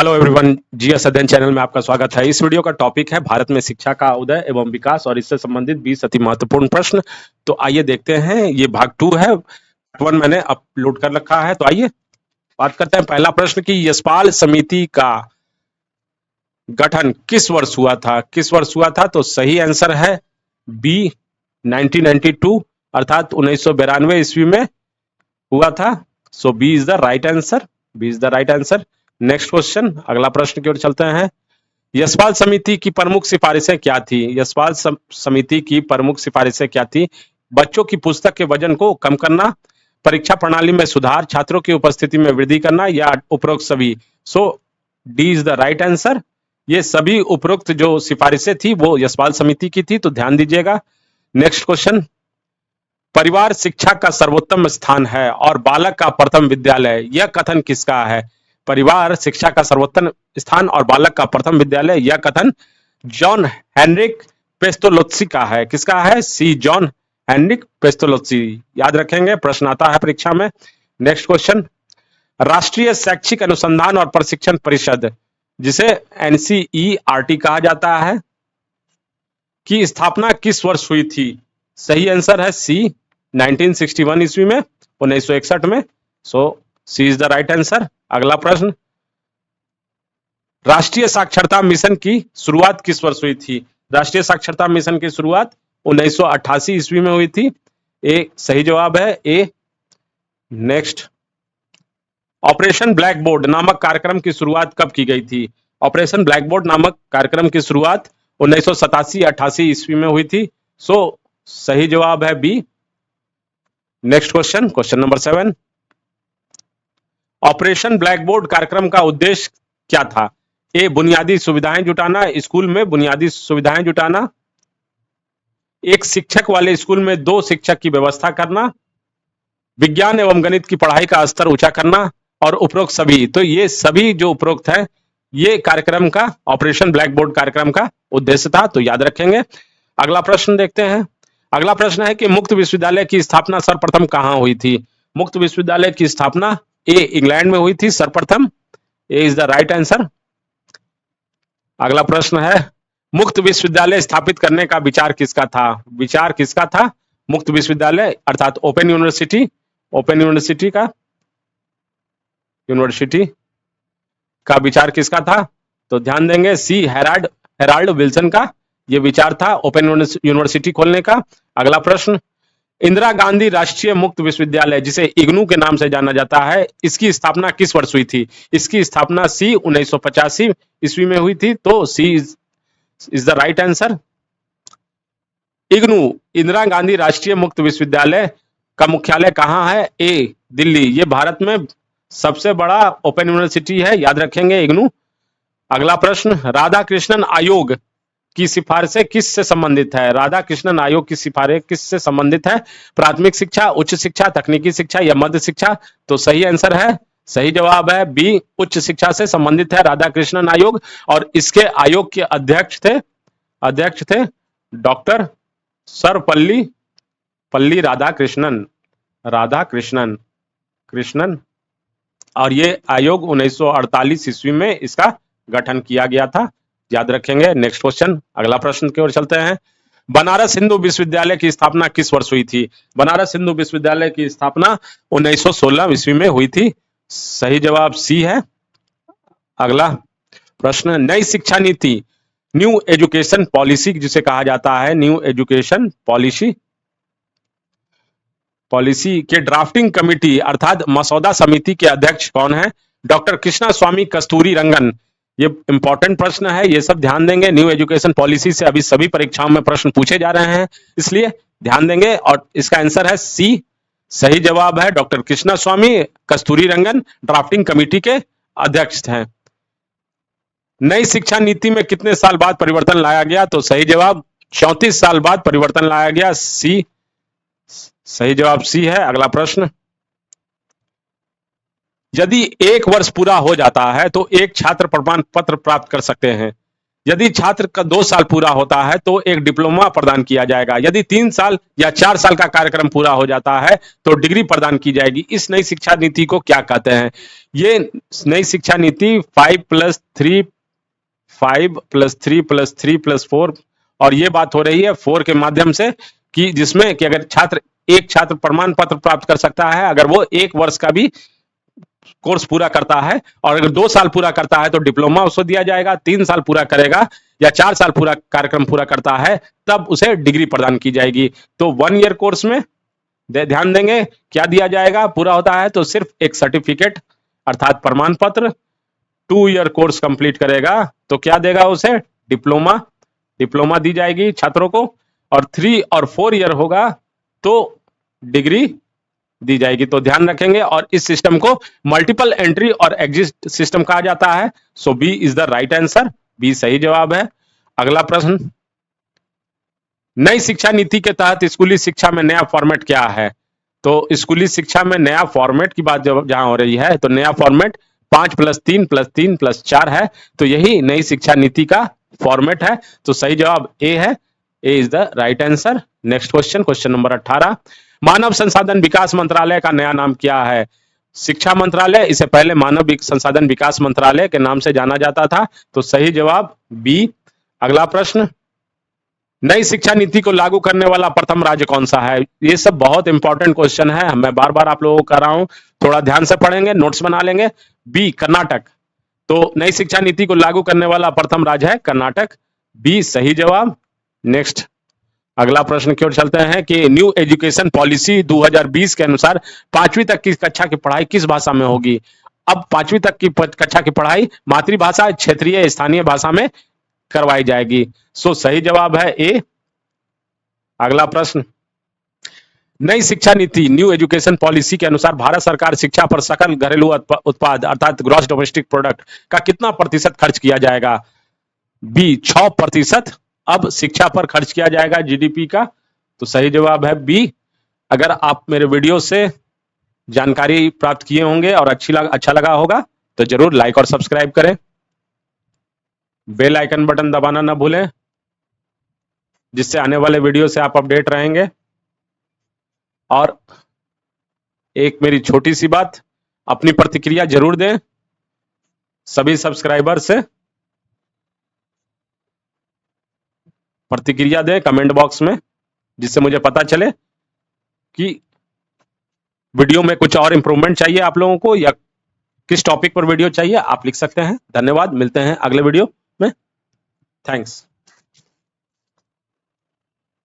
Hello everyone, GS अध्ययन channel में आपका स्वागत है। इस वीडियो का टॉपिक है भारत में शिक्षा का उदय एवं विकास और इससे संबंधित 20 अति महत्वपूर्ण प्रश्न। तो आइए देखते हैं, ये भाग 2 है। पार्ट 1 मैंने अपलोड कर रखा है। तो आइए बात करते हैं। पहला प्रश्न कि यशपाल समिति का गठन किस वर्ष हुआ था? किस वर्ष हुआ था? तो सही आंसर है बी 1992 अर्थात 1992 ईस्वी में हुआ था। So B is the right answer. B is the right answer. Next question, अगला प्रश्न की ओर चलते हैं। यशपाल समिति की प्रमुख सिफारिशें क्या थी? यशपाल समिति की प्रमुख सिफारिशें क्या थी? बच्चों की पुस्तक के वजन को कम करना, परीक्षा प्रणाली में सुधार, छात्रों की उपस्थिति में वृद्धि करना या उपरोक्त सभी? So D is the right answer. ये सभी उपरोक्त जो सिफारिशें थी वो यशपाल समिति की थी, तो ध्यान दीजिएगा। नेक्स्ट क्वेश्चन, परिवार शिक्षा का सर्वोत्तम स्थान है और बालक का प्रथम विद्यालय, यह कथन किसका है? परिवार शिक्षा का सर्वोत्तम स्थान और बालक का प्रथम विद्यालय, यह कथन जॉन हेनरिक पेस्तोलोत्सी का है। किसका है? सी जॉन हेनरिक पेस्तोलोत्सी। याद रखेंगे, प्रश्न आता है परीक्षा में। नेक्स्ट क्वेश्चन, राष्ट्रीय शैक्षिक अनुसंधान और प्रशिक्षण परिषद, जिसे एनसीईआरटी कहा जाता है, की स्थापना किस वर्ष हुई थी? सही आंसर है सी 1961 ईस्वी में, 1961 में। सो सी इज द राइट आंसर। अगला प्रश्न, राष्ट्रीय साक्षरता मिशन की शुरुआत किस वर्ष हुई थी? राष्ट्रीय साक्षरता मिशन की शुरुआत 1988 ईस्वी में हुई थी। ए सही जवाब है, ए। नेक्स्ट, ऑपरेशन ब्लैक बोर्ड नामक कार्यक्रम की शुरुआत कब की गई थी? ऑपरेशन ब्लैक बोर्ड नामक कार्यक्रम की शुरुआत 1987-88 ईस्वी में हुई थी। सो सही जवाब है बी। Next question, question number 7, operation blackboard कार्यक्रम का उद्देश्य क्या था? ए बुनियादी सुविधाएं जुटाना, स्कूल में बुनियादी सुविधाएं जुटाना, एक शिक्षक वाले स्कूल में 2 शिक्षक की व्यवस्था करना, विज्ञान एवं गणित की पढ़ाई का स्तर ऊंचा करना और उपरोक्त सभी। तो ये सभी जो उपरोक्त है, ये कार्यक्रम का, ऑपरेशन ब्लैक बोर्ड कार्यक्रम का उद्देश्य था, तो याद रखेंगे। अगला प्रश्न देखते हैं। अगला प्रश्न है कि मुक्त विश्वविद्यालय की स्थापना सर्वप्रथम कहां हुई थी? मुक्त विश्वविद्यालय की स्थापना ए इंग्लैंड में हुई थी सर्वप्रथम। ए इज द राइट आंसर। अगला प्रश्न है, मुक्त विश्वविद्यालय स्थापित करने का विचार किसका था? विचार किसका था? मुक्त विश्वविद्यालय अर्थात ओपन यूनिवर्सिटी, ओपन यूनिवर्सिटी का विचार किसका था? तो ध्यान देंगे, सी हेराल्ड विल्सन का यह विचार था ओपन यूनिवर्सिटी खोलने का। अगला प्रश्न, इंदिरा गांधी राष्ट्रीय मुक्त विश्वविद्यालय, जिसे इग्नू के नाम से जाना जाता है, इसकी स्थापना किस वर्ष हुई थी? इसकी स्थापना सी 1985 ईस्वी में हुई थी। तो C is the right answer. IGNOU, Indira Gandhi राष्ट्रीय मुक्त विश्वविद्यालय का मुख्यालय कहां है? ए दिल्ली। ये भारत में सबसे बड़ा ओपन यूनिवर्सिटी है, याद रखेंगे इग्नू। अगला प्रश्न, राधा कृष्णन आयोग की सिफारिशें किससे संबंधित है? राधा कृष्णन आयोग की सिफारिश किससे संबंधित है? प्राथमिक शिक्षा, उच्च शिक्षा, तकनीकी शिक्षा या मध्य शिक्षा? तो सही आंसर है, सही जवाब है बी, उच्च शिक्षा से संबंधित है राधा कृष्णन आयोग। और इसके आयोग के अध्यक्ष थे डॉक्टर सर्वपल्ली राधाकृष्णन। और ये आयोग 1948 ईस्वी में इसका गठन किया गया था, याद रखेंगे। नेक्स्ट क्वेश्चन, अगला प्रश्न की ओर चलते हैं। बनारस हिंदू विश्वविद्यालय की स्थापना किस वर्ष हुई थी? बनारस हिंदू विश्वविद्यालय की स्थापना 1916 ईस्वी में हुई थी। सही जवाब सी है। अगला प्रश्न, नई शिक्षा नीति, न्यू एजुकेशन पॉलिसी जिसे कहा जाता है, न्यू एजुकेशन पॉलिसी के ड्राफ्टिंग कमेटी अर्थात मसौदा समिति के अध्यक्ष कौन है? डॉक्टर कृष्णा स्वामी कस्तूरी रंगन। ये इंपॉर्टेंट प्रश्न है, ये सब ध्यान देंगे। न्यू एजुकेशन पॉलिसी से अभी सभी परीक्षाओं में प्रश्न पूछे जा रहे हैं, इसलिए ध्यान देंगे। और इसका आंसर है सी, सही जवाब है डॉक्टर कृष्णा स्वामी कस्तूरी रंगन ड्राफ्टिंग कमेटी के अध्यक्ष हैं। नई शिक्षा नीति में कितने साल बाद परिवर्तन लाया गया? तो सही जवाब 34 साल बाद परिवर्तन लाया गया, सी, सही जवाब सी है। अगला प्रश्न, यदि 1 वर्ष पूरा हो जाता है तो एक छात्र प्रमाण पत्र प्राप्त कर सकते हैं। यदि छात्र का 2 साल पूरा होता है तो एक डिप्लोमा प्रदान किया जाएगा। यदि 3 साल या 4 साल का कार्यक्रम पूरा हो जाता है तो डिग्री प्रदान की जाएगी। इस नई शिक्षा नीति को क्या कहते हैं? ये नई शिक्षा नीति 5+3+3+4 और ये बात हो रही है 4 के माध्यम से कि जिसमें कि अगर एक छात्र प्रमाण पत्र प्राप्त कर सकता है अगर वो 1 वर्ष का भी कोर्स पूरा करता है, और अगर 2 साल पूरा करता है तो डिप्लोमा उसको दिया जाएगा, 3 साल पूरा करेगा या 4 साल पूरा कार्यक्रम पूरा करता है तब उसे डिग्री प्रदान की जाएगी। तो 1 ईयर कोर्स में ध्यान देंगे क्या दिया जाएगा, पूरा होता है तो सिर्फ एक सर्टिफिकेट अर्थात प्रमाण पत्र। 2 ईयर कोर्स कंप्लीट करेगा तो क्या देगा उसे, डिप्लोमा दी जाएगी छात्रों को, और 3 और 4 ईयर होगा तो डिग्री दी जाएगी। तो ध्यान रखेंगे, और इस सिस्टम को मल्टीपल एंट्री और एग्जिट सिस्टम कहा जाता है। So B is the right answer, B सही जवाब है। अगला प्रश्न, नई शिक्षा नीति के तहत स्कूली शिक्षा में नया फॉर्मेट क्या है? तो स्कूली शिक्षा में नया फॉर्मेट की बात जहां हो रही है तो नया फॉर्मेट 5+3+3+4 है। तो यही नई शिक्षा नीति का फॉर्मेट है। तो सही जवाब ए है, A is the right answer. Next question, question number 18, मानव संसाधन विकास मंत्रालय का नया नाम क्या है? शिक्षा मंत्रालय, इससे पहले मानव संसाधन विकास मंत्रालय के नाम से जाना जाता था। तो सही जवाब बी। अगला प्रश्न, नई शिक्षा नीति को लागू करने वाला प्रथम राज्य कौन सा है? ये सब बहुत इंपॉर्टेंट क्वेश्चन है, मैं बार बार आप लोगों को कर रहा हूं, थोड़ा ध्यान से पढ़ेंगे, नोट्स बना लेंगे। बी कर्नाटक। तो नई शिक्षा नीति को लागू करने वाला प्रथम राज्य है कर्नाटक, बी सही जवाब। नेक्स्ट अगला प्रश्न की ओर चलते हैं कि न्यू एजुकेशन पॉलिसी 2020 के अनुसार 5वीं तक की कक्षा की पढ़ाई किस भाषा में होगी? अब 5वीं तक की कक्षा की पढ़ाई मातृभाषा, क्षेत्रीय, स्थानीय भाषा में करवाई जाएगी। सो सही जवाब है ए। अगला प्रश्न, नई शिक्षा नीति न्यू एजुकेशन पॉलिसी के अनुसार भारत सरकार शिक्षा पर सकल घरेलू उत्पाद अर्थात ग्रॉस डोमेस्टिक प्रोडक्ट का कितना प्रतिशत खर्च किया जाएगा? बी 6% अब शिक्षा पर खर्च किया जाएगा जीडीपी का। तो सही जवाब है बी। अगर आप मेरे वीडियो से जानकारी प्राप्त किए होंगे और अच्छा लगा होगा तो जरूर लाइक और सब्सक्राइब करें, बेल आइकन बटन दबाना ना भूलें, जिससे आने वाले वीडियो से आप अपडेट रहेंगे। और एक मेरी छोटी सी बात, अपनी प्रतिक्रिया जरूर दें सभी सब्सक्राइबर से, प्रतिक्रिया दें कमेंट बॉक्स में, जिससे मुझे पता चले कि वीडियो में कुछ और इंप्रूवमेंट चाहिए आप लोगों को या किस टॉपिक पर वीडियो चाहिए, आप लिख सकते हैं। धन्यवाद, मिलते हैं अगले वीडियो में। थैंक्स।